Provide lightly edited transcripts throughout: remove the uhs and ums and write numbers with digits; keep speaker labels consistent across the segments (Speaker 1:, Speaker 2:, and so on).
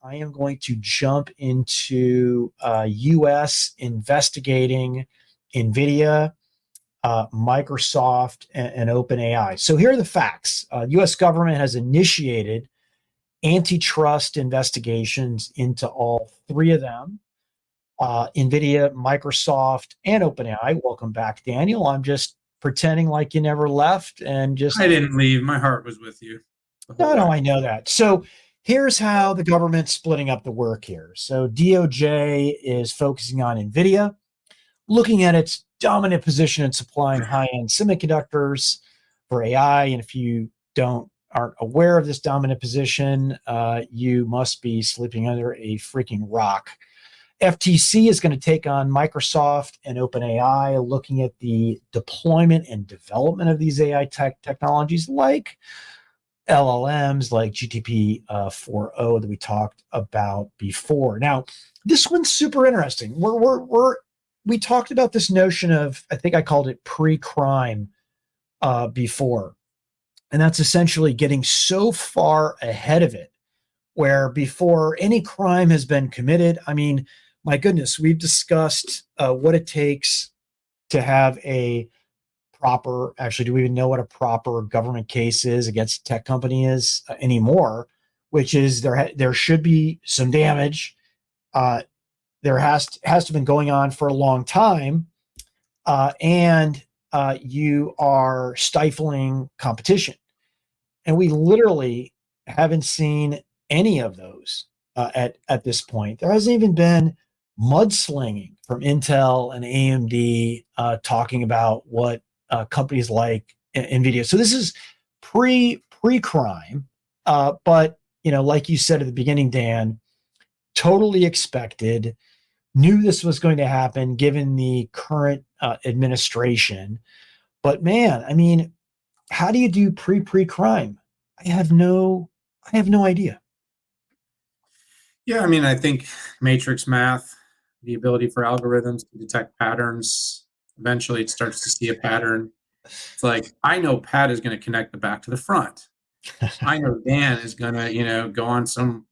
Speaker 1: I am going to jump into U.S. investigating NVIDIA, Microsoft, and OpenAI. So here are the facts. U.S. government has initiated antitrust investigations into all three of them. NVIDIA, Microsoft, and OpenAI. Welcome back, Daniel. I'm just pretending like you never left and just.
Speaker 2: I didn't leave. My heart was with you the whole
Speaker 1: No,
Speaker 2: way.
Speaker 1: I know that. So here's how the government's splitting up the work here. So DOJ is focusing on NVIDIA, looking at its dominant position in supplying high-end semiconductors for AI. And if you aren't aware of this dominant position, you must be sleeping under a freaking rock. FTC is going to take on Microsoft and OpenAI, looking at the deployment and development of these AI technologies like LLMs, like GTP 4o that we talked about before. Now, this one's super interesting. We talked about this notion of, I think I called it pre-crime before, and that's essentially getting so far ahead of it, where before any crime has been committed, I mean, my goodness, we've discussed what it takes to have a proper, actually, do we even know what a proper government case is against a tech company is anymore, which is there should be some damage. There has to have been going on for a long time, and you are stifling competition. And we literally haven't seen any of those at this point. There hasn't even been mudslinging from Intel and AMD talking about what companies like NVIDIA. So this is pre-crime, but like you said at the beginning, Dan, totally expected. Knew this was going to happen given the current administration. But man, I mean, how do you do pre-crime? I have no idea.
Speaker 2: Yeah, I mean, I think matrix math, the ability for algorithms to detect patterns, eventually it starts to see a pattern. It's like, I know Pat is going to connect the back to the front. I know Dan is going to, go on some,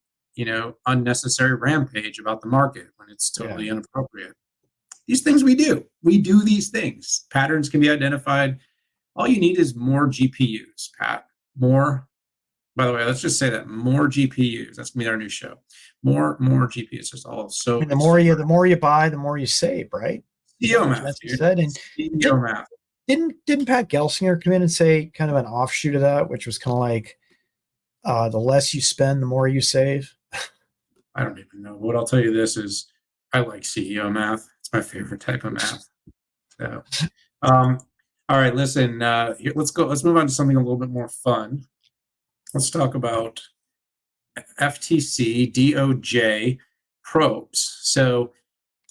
Speaker 2: unnecessary rampage about the market when it's totally inappropriate. These things we do. We do these things. Patterns can be identified. All you need is more GPUs, Pat. More. By the way, let's just say that more GPUs. That's gonna be our new show. More GPUs. It's all so.
Speaker 1: And the more you buy, the more you save, right?
Speaker 2: CEO math.
Speaker 1: Said. And
Speaker 2: CEO math.
Speaker 1: Didn't Pat Gelsinger come in and say kind of an offshoot of that, which was kind of like the less you spend, the more you save?
Speaker 2: I don't even know. What I'll tell you this is, I like CEO math. It's my favorite type of math. So, all right, listen. Let's go. Let's move on to something a little bit more fun. Let's talk about FTC DOJ probes. So,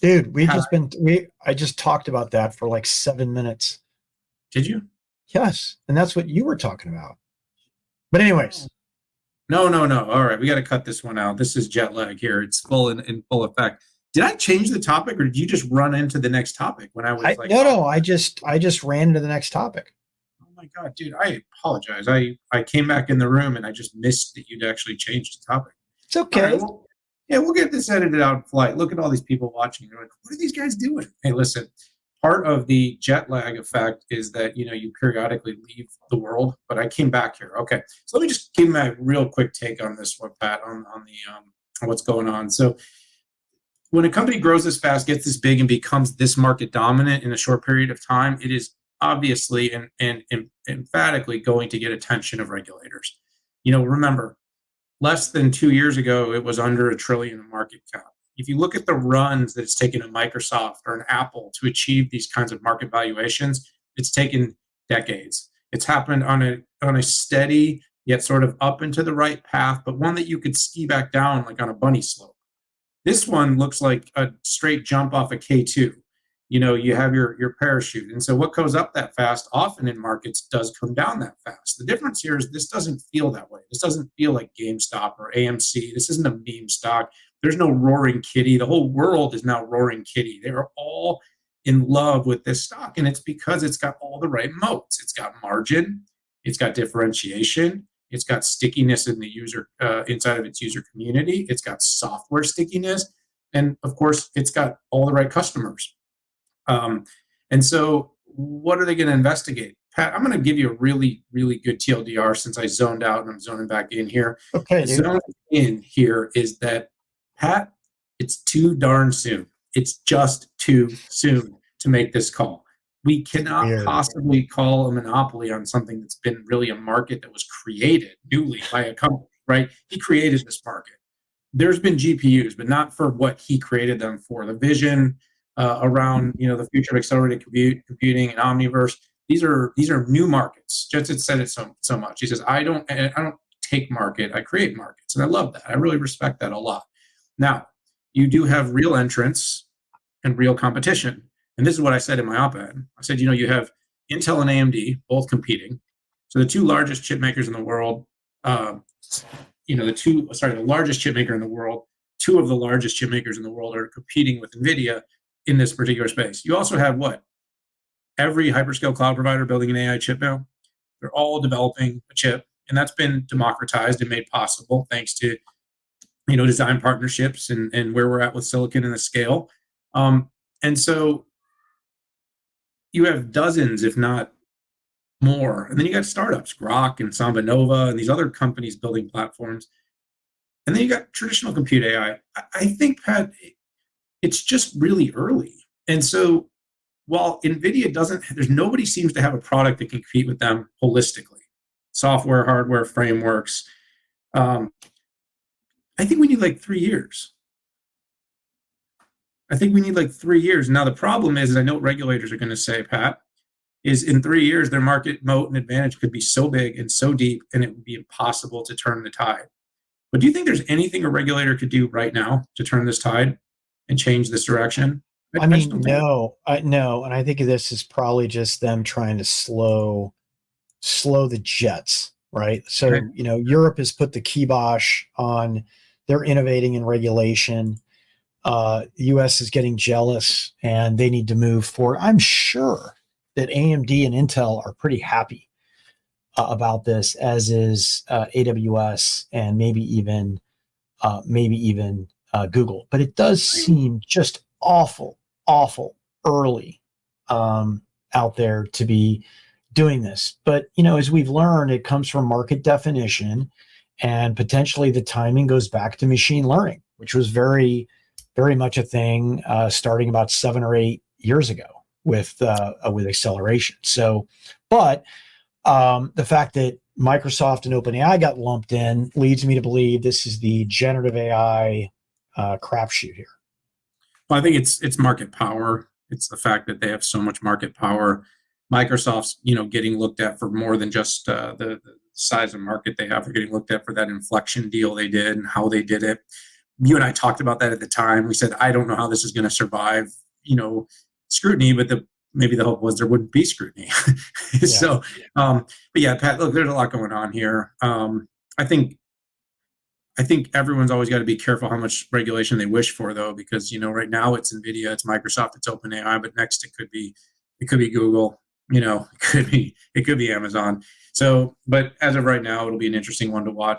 Speaker 1: dude, I just talked about that for like 7 minutes.
Speaker 2: Did you?
Speaker 1: Yes, and that's what you were talking about. But anyways.
Speaker 2: No. All right, we got to cut this one out. This is jet lag here. It's full in full effect. Did I change the topic, or did you just run into the next topic when I was like?
Speaker 1: No. I just ran into the next topic.
Speaker 2: Oh my God, dude! I apologize. I came back in the room and I just missed that you'd actually changed the topic.
Speaker 1: It's okay.
Speaker 2: Right, we'll get this edited out in flight. Look at all these people watching. They're like, what are these guys doing? Hey, listen. Part of the jet lag effect is that you periodically leave the world, but I came back here. Okay, so let me just give my real quick take on this one, Pat, on the what's going on. So when a company grows this fast, gets this big, and becomes this market dominant in a short period of time, it is obviously and emphatically going to get attention of regulators. Remember, less than 2 years ago, it was under $1 trillion in market cap. If you look at the runs that it's taken a Microsoft or an Apple to achieve these kinds of market valuations, it's taken decades. It's happened on a steady yet sort of up and to the right path, but one that you could ski back down like on a bunny slope. This one looks like a straight jump off a K2. You have your parachute. And so what goes up that fast often in markets does come down that fast. The difference here is this doesn't feel that way. This doesn't feel like GameStop or AMC. This isn't a meme stock. There's no roaring kitty. The whole world is now roaring kitty. They are all in love with this stock. And it's because it's got all the right moats. It's got margin. It's got differentiation. It's got stickiness in the user inside of its user community. It's got software stickiness, and of course, it's got all the right customers. Um, and so, what are they going to investigate? Pat, I'm going to give you a really, really good TLDR since I zoned out and I'm zoning back in here.
Speaker 1: Okay,
Speaker 2: The
Speaker 1: dude.
Speaker 2: zone in here is that, Pat, it's too darn soon. It's just too soon to make this call. We cannot
Speaker 1: Weird.
Speaker 2: possibly call a monopoly on something that's been really a market that was created newly by a company, right? He created this market. There's been GPUs, but not for what he created them for. The vision around the future of accelerated computing and omniverse. These are new markets. Jetson said it so much. He says, I don't take market, I create markets, and I love that. I really respect that a lot. Now, you do have real entrants and real competition, and this is what I said in my op-ed. I said, you have Intel and AMD both competing. So the two largest chip makers in the world. The largest chip maker in the world, two of the largest chip makers in the world are competing with NVIDIA in this particular space. You also have what? Every hyperscale cloud provider building an AI chip now. They're all developing a chip, and that's been democratized and made possible thanks to design partnerships and where we're at with silicon and the scale. And so you have dozens, if not more, and then you got startups, Grok and Samba Nova, and these other companies building platforms. And then you got traditional compute AI. I think, Pat, it's just really early. And so while NVIDIA nobody seems to have a product that can compete with them holistically, software, hardware, frameworks. I think we need like 3 years. I think we need like 3 years. Now, the problem is I know what regulators are going to say, Pat, is in 3 years, their market moat and advantage could be so big and so deep, and it would be impossible to turn the tide. But do you think there's anything a regulator could do right now to turn this tide and change this direction?
Speaker 1: I mean, no, no, and I think this is probably just them trying to slow the jets, right? So,
Speaker 2: Okay.
Speaker 1: Europe has put the kibosh on their innovating and regulation. The US is getting jealous and they need to move forward. I'm sure that AMD and Intel are pretty happy about this, as is AWS and maybe even Google. But it does seem just awful early out there to be doing this. But as we've learned, it comes from market definition, and potentially the timing goes back to machine learning, which was very, very much a thing starting about 7 or 8 years ago with acceleration. So, but the fact that Microsoft and OpenAI got lumped in leads me to believe this is the generative AI crapshoot here.
Speaker 2: Well, I think it's market power. It's the fact that they have so much market power. Microsoft's getting looked at for more than just the size of market they have. They're getting looked at for that inflection deal they did and how they did it. You and I talked about that at the time. We said, I don't know how this is going to survive scrutiny, but maybe the hope was there wouldn't be scrutiny.
Speaker 1: Yeah.
Speaker 2: So, but yeah, Pat, look, there's a lot going on here. I think everyone's always got to be careful how much regulation they wish for, though, because right now it's NVIDIA, it's Microsoft, it's OpenAI, but next it could be Google, it could be Amazon. So, but as of right now, it'll be an interesting one to watch.